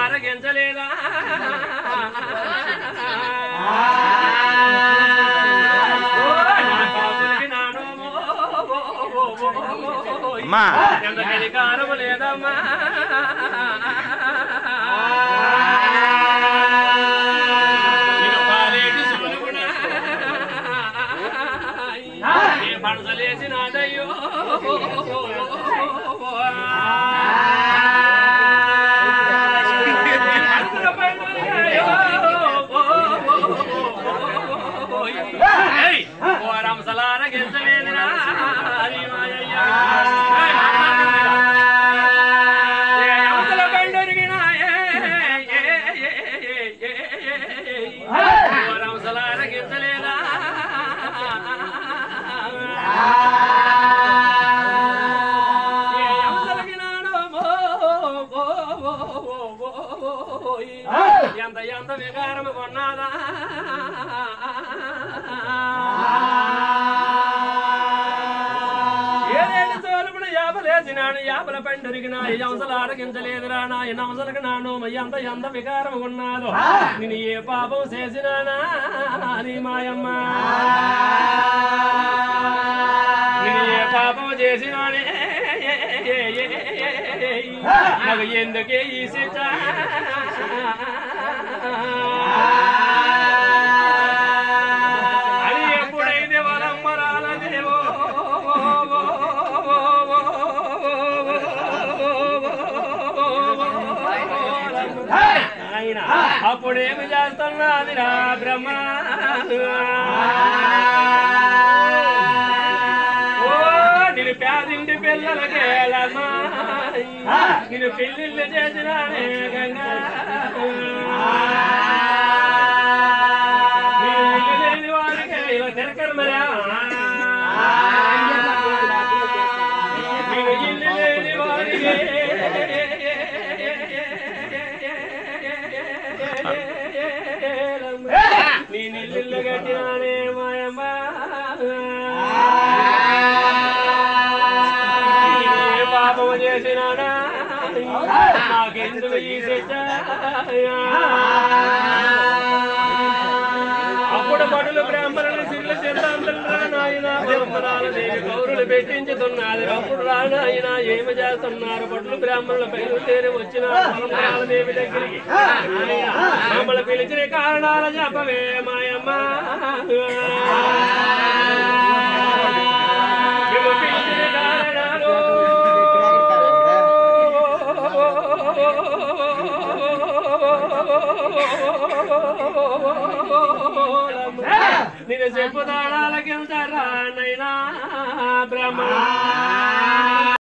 ఆరగించలేదా ఎంత అధికారం లేదమ్మా మనసలేసినాదయ్యో రంసలార గెలిచలేదురా రంసలార గెలిచలేదా ఎంత ఎంత వికారము కొన్నాదా ఏదేడు తోలుపుడు యాపలేసినాడు యాపల పండురిగినా ఎంసలు ఆరగించలేదురా నా ఎంసలకు నాను ఎంత ఎంత వికారము కొన్నాదో నేను ఏ పాపం చేసినానా నీ మాయమ్మ నేను ఏ పాపం చేసినానే నాకు ఎందుకే ఈ శిక్ష అది ఎప్పుడైతే వరంబరాలదేవో ఆయన అప్పుడేమి చేస్తున్నాదిరా బ్రహ్మ నేను పేదింటి పిల్లలకేలమ్మా నేను పెళ్ళిళ్ళు చేసినానే గంగా ఇల్లు లేని వారికి ఇలా తిరగరు మరా నేను ఇల్లు లేని వారికి నేను ఇల్లు కట్టినానే మాయమ్మ పాపము చేసినానా నాకెందుకు ఈ శిక్ష అప్పుడు బడులు బ్రాహ్మణులు సిల్లు సిద్ధాంతులు రానాయన పరంపరాల దేవి గౌరులు పెట్టించుతున్నది అప్పుడు రానాయన ఏమి చేస్తున్నారు బడులు బ్రాహ్మణులు బయలుదేరి వచ్చిన పరంపరాల దేవి దగ్గరికి మమ్మల్ని పిలిచిన కారణాలు చెప్పవే మాయమ్మ పిలిచిన కారణాలు నేను చెప్పుదాడాలకెళ్తారా నైనా బ్రహ్మ